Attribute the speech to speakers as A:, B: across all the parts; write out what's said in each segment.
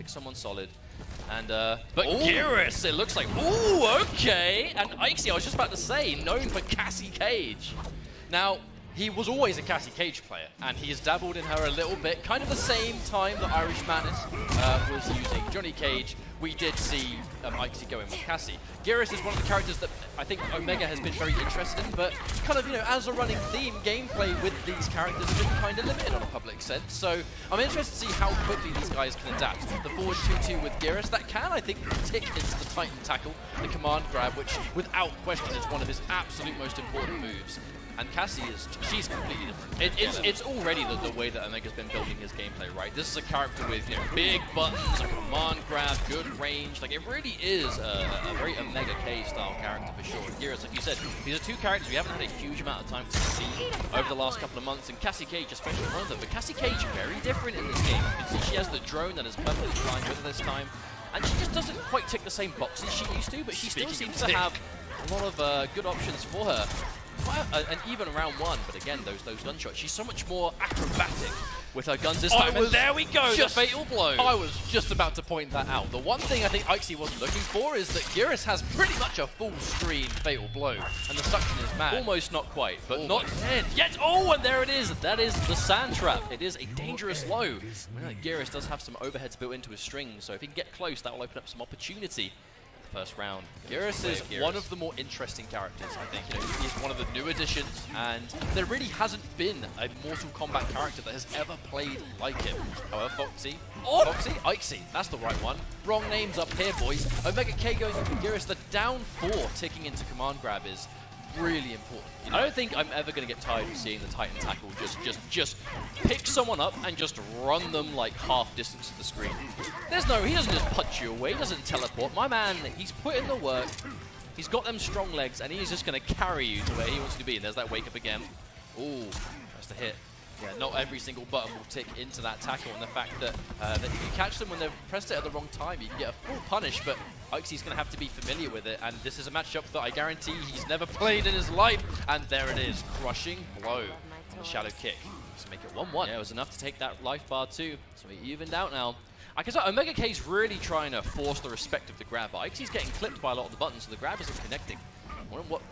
A: pick someone solid. And, but Geras, it looks like, ooh, okay! And Ixie, I was just about to say, known for Cassie Cage. Now, he was always a Cassie Cage player, and he has dabbled in her a little bit, kind of the same time that Irish Madness was using Johnny Cage. We did see Ixie go in with Cassie. Geras is one of the characters that I think Omega has been very interested in, but kind of, you know, as a running theme, gameplay with these characters has been kind of limited on a public sense. So I'm interested to see how quickly these guys can adapt. The forward 2-2 with Geras, that can, I think, tick into the Titan tackle, the command grab, which without question is one of his absolute most important moves. And Cassie she's completely different. It's already the way that Omega's been building his gameplay, right? This is a character with, you know, big buttons, a command grab, good range. Like, it really is a very Omega K style character for sure. Geras, like you said, these are two characters we haven't had a huge amount of time to see over the last couple of months, and Cassie Cage especially one of them. But Cassie Cage very different in this game. You can see she has the drone that is perfectly aligned with her this time, and she just doesn't quite tick the same boxes she used to, but she still seems to have a lot of good options for her. And even round one, but again, those gunshots, she's so much more acrobatic with her guns this time. And there we go, the fatal blow. I was just about to point that out. The one thing I think Ixie wasn't looking for is that Geras has pretty much a full screen fatal blow, and the suction is mad. Almost not quite, but not dead yet. Oh, and there it is. That is the sand trap. It is a dangerous low. Geras does have some overheads built into his string, so if he can get close, that will open up some opportunity. First round. Geras is one of the more interesting characters, I think. You know, he's one of the new additions, and there really hasn't been a Mortal Kombat character that has ever played like him. However, Foxy, Ixie, that's the right one. Wrong names up here, boys. Omega K going into Geras. The down 4 ticking into command grab is really important. You know, I don't think I'm ever going to get tired of seeing the Titan tackle just pick someone up and just run them like half distance to the screen. He doesn't just punch you away, he doesn't teleport. My man, he's put in the work, he's got them strong legs, and he's just going to carry you to where he wants to be. And there's that wake up again. Ooh, that's the hit. Yeah, not every single button will tick into that tackle, and the fact that that you can catch them when they've pressed it at the wrong time, you can get a full punish, but Ixie's going to have to be familiar with it, and this is a matchup that I guarantee he's never played in his life, and there it is, crushing blow, and the shadow kick to make it 1-1. Yeah, it was enough to take that life bar too, so he evened out now. I guess Omega K's really trying to force the respect of the grab, but Ixie's getting clipped by a lot of the buttons, so the grab isn't connecting.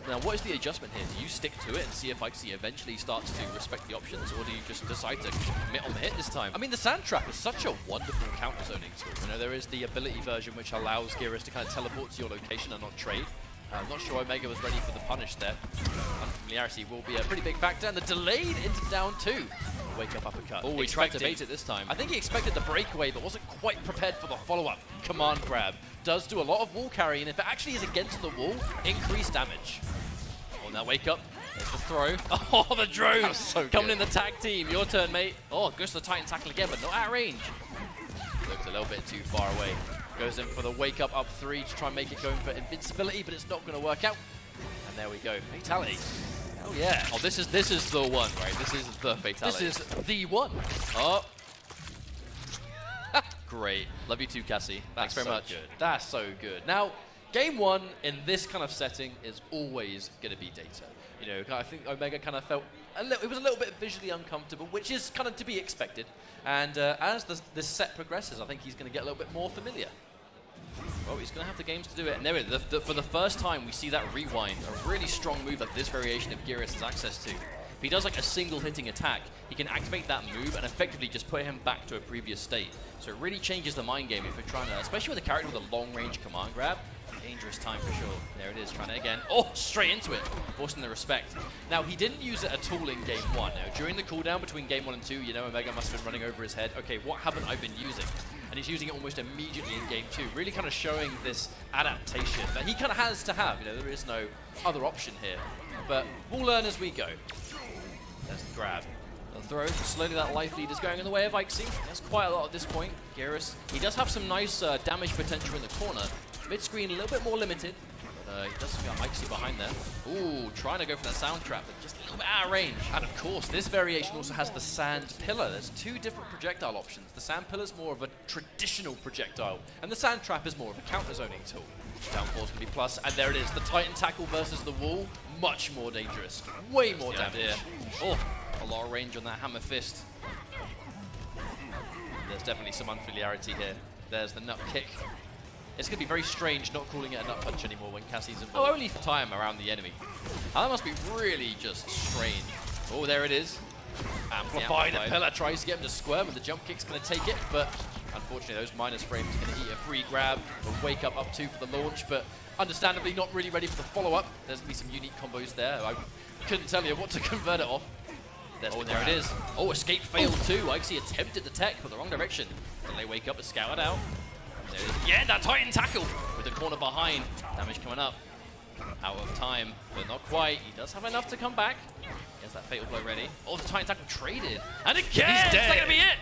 A: Now, what is the adjustment here? Do you stick to it and see if Ixie eventually starts to respect the options, or do you just decide to commit on the hit this time? I mean, the sand trap is such a wonderful counter-zoning tool. You know, there is the ability version which allows Geras to kind of teleport to your location and not trade. I'm not sure Omega was ready for the punish there. Unfamiliarity will be a pretty big factor, and the delayed into down 2. Wake up uppercut. Oh, he tried to bait it this time. I think he expected the breakaway, but wasn't quite prepared for the follow-up. Command grab. Does do a lot of wall carry, and if it actually is against the wall, increased damage. Oh, now wake up. There's the throw. Oh, the drone so coming in the tag team. Your turn, mate. Oh, goes to the Titan tackle again, but not at range. Looks a little bit too far away. Goes in for the wake up 3 to try and make it going for invincibility, but it's not going to work out. And there we go. Fatality. Oh yeah. Oh, this is the one, right? This is the fatality. This is the one. Oh. Great. Love you too, Cassie. Thanks very much. Good. That's so good. Now, game 1 in this kind of setting is always going to be data. You know, I think Omega kind of felt it was a little bit visually uncomfortable, which is kind of to be expected. And as this set progresses, I think he's going to get a little bit more familiar. Well, he's going to have the games to do it. And there it is. For the first time, we see that rewind, a really strong move that this variation of Geras has access to. If he does like a single hitting attack, he can activate that move and effectively just put him back to a previous state. So it really changes the mind game if you're trying to, especially with a character with a long range command grab. Dangerous time for sure. There it is, trying it again. Oh, straight into it, forcing the respect. Now, he didn't use it at all in game 1. Now, during the cooldown between game 1 and 2, you know, Omega must have been running over his head. Okay, what haven't I been using? And he's using it almost immediately in game 2, really kind of showing this adaptation that he kind of has to have. You know, there is no other option here. But we'll learn as we go. There's the grab. The throw. Slowly that life lead is going in the way of Ixie. That's quite a lot at this point. Geras, he does have some nice damage potential in the corner. Mid-screen a little bit more limited. But he does got Ixie behind there. Ooh, trying to go for that sound trap, but just a little bit out of range. And of course, this variation also has the sand pillar. There's 2 different projectile options. The sand pillar is more of a traditional projectile, and the sand trap is more of a counter-zoning tool. Downfall's going to be plus, and there it is. The Titan tackle versus the wall, much more dangerous. Way more damage. Oh, a lot of range on that hammer fist. There's definitely some unfamiliarity here. There's the nut kick. It's going to be very strange not calling it a nut punch anymore when Cassie's involved. Oh, only for time around the enemy. That must be really just strange. Oh, there it is. Amplified. The pillar tries to get him to squirm, and the jump kick's going to take it, but unfortunately those minus frames are going to eat a free grab. A wake up 2 for the launch, but understandably not really ready for the follow-up. There's going to be some unique combos there. I couldn't tell you what to convert it off. There it is. Oh, escape failed too. Ikesy attempted the tech, but the wrong direction. Then they wake up and scout it out. There it is. Yeah, that Titan tackle with the corner behind. Damage coming up. Out of time, but not quite. He does have enough to come back. Gets that fatal blow ready. Oh, the Titan tackle traded. And again, he's dead. Is that going to be it?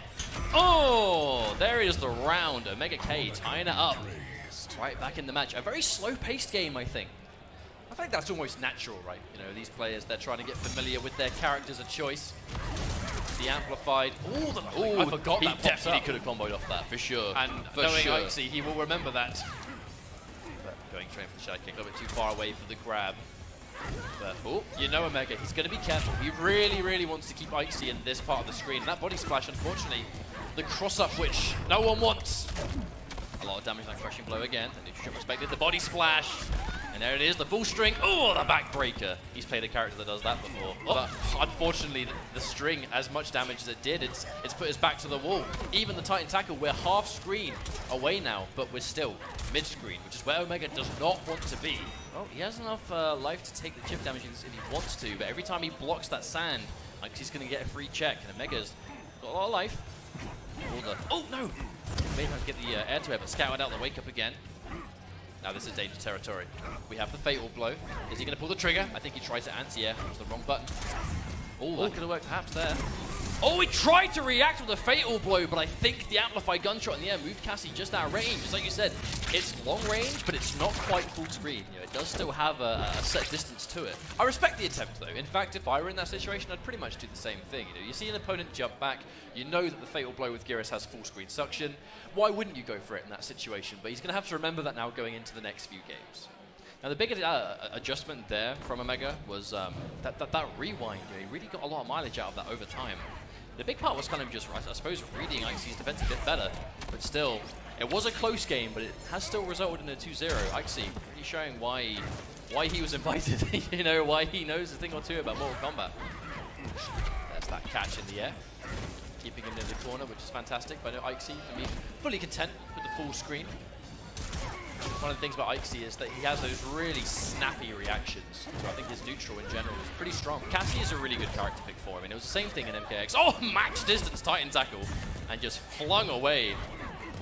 A: Oh, there is the round. Omega K tying it up. Right back in the match. A very slow-paced game, I think. I think that's almost natural, right? You know, these players, they're trying to get familiar with their characters of choice. The amplified. I forgot that. He definitely could have comboed off that, for sure. And knowing Ikesy, he will remember that. But going straight for the shadow kick, a little bit too far away for the grab. But, oh, you know Omega, he's going to be careful. He really, really wants to keep Ikesy in this part of the screen. That body splash, unfortunately, the cross-up, which no one wants. A lot of damage on crushing blow again. The neutral respected. The body splash. And there it is, the full string. Oh, the backbreaker. He's played a character that does that before. Oh. But unfortunately, the string, as much damage as it did, it's put us back to the wall. Even the Titan tackle, we're half screen away now, but we're still mid-screen, which is where Omega does not want to be. Oh, he has enough life to take the chip damage if he wants to, but every time he blocks that sand, like he's going to get a free check, and Omega's got a lot of life. Oh, no! Maybe I can get the air to it, but scouted out the wake up again. Now this is danger territory. We have the fatal blow. Is he going to pull the trigger? I think he tried to anti-air. It was the wrong button. Oh, that could have worked perhaps there. Oh, he tried to react with a fatal blow, but I think the amplified gunshot in the air moved Cassie just out of range. It's like you said, it's long range, but it's not quite full screen. You know, it does still have a set distance to it. I respect the attempt, though. In fact, if I were in that situation, I'd pretty much do the same thing. You know, you see an opponent jump back, you know that the fatal blow with Geras has full screen suction. Why wouldn't you go for it in that situation? But he's going to have to remember that now going into the next few games. Now, the big adjustment there from Omega was that rewind. You know, he really got a lot of mileage out of that over time. The big part was kind of just, I suppose, reading Ikesy's defense a bit better, but still, it was a close game, but it has still resulted in a 2-0. Ikesy really showing why he was invited, you know, why he knows a thing or two about Mortal Kombat. There's that catch in the air, keeping him in the corner, which is fantastic. But I know Ikesy can be fully content with the full screen. One of the things about Ikesy is that he has those really snappy reactions. So I think his neutral in general is pretty strong. Cassie is a really good character pick for him. And it was the same thing in MKX. Oh, max distance Titan tackle. And just flung away.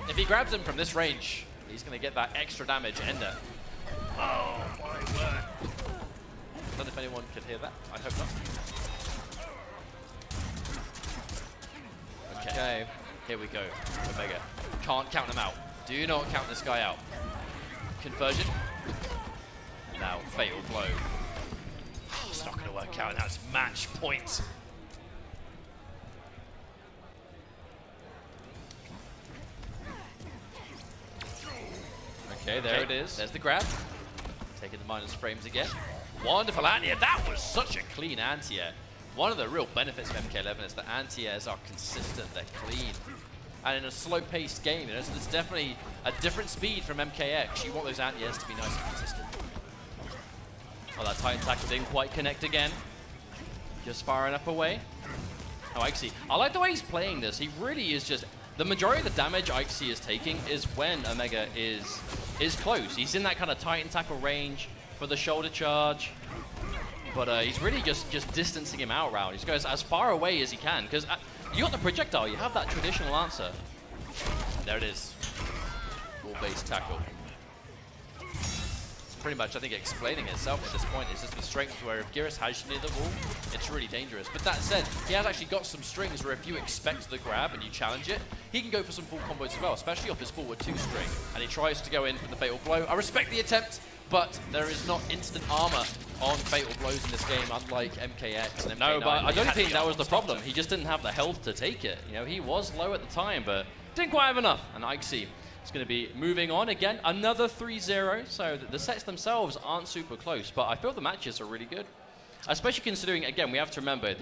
A: If he grabs him from this range, he's going to get that extra damage ender. Oh, my word. I don't know if anyone could hear that. I hope not. Okay, here we go. Omega. Can't count him out. Do not count this guy out. Conversion. Now, fatal blow. Oh, it's not going to work out. That's match point. Okay, there it is. There's the grab. Taking the minus frames again. Wonderful anti-air. That was such a clean anti-air. One of the real benefits of MK11 is that anti-airs are consistent. They're clean. And in a slow-paced game, you know, so there's definitely a different speed from MKX. You want those anti-airs to be nice and consistent. Oh, that Titan tackle didn't quite connect again. Just far enough away. Oh, Ikesy. I like the way he's playing this. He really is just... The majority of the damage Ikesy is taking is when Omega is close. He's in that kind of Titan tackle range for the shoulder charge. But he's really just distancing him out around. He's going as far away as he can. Because you got the projectile, you have that traditional answer. There it is. Wall-based tackle. It's pretty much, I think, explaining itself at this point. It's just the strength where if Geras has you near the wall, it's really dangerous. But that said, he has actually got some strings where if you expect the grab and you challenge it, he can go for some full combos as well, especially off his forward 2 string. And he tries to go in for the fatal blow. I respect the attempt, but there is not instant armor on fatal blows in this game, unlike MKX and MK9. No, but I don't think that was the problem. He just didn't have the health to take it. You know, he was low at the time, but didn't quite have enough. And Ikesy is going to be moving on again. Another 3-0, so the sets themselves aren't super close, but I feel the matches are really good. Especially considering, again, we have to remember...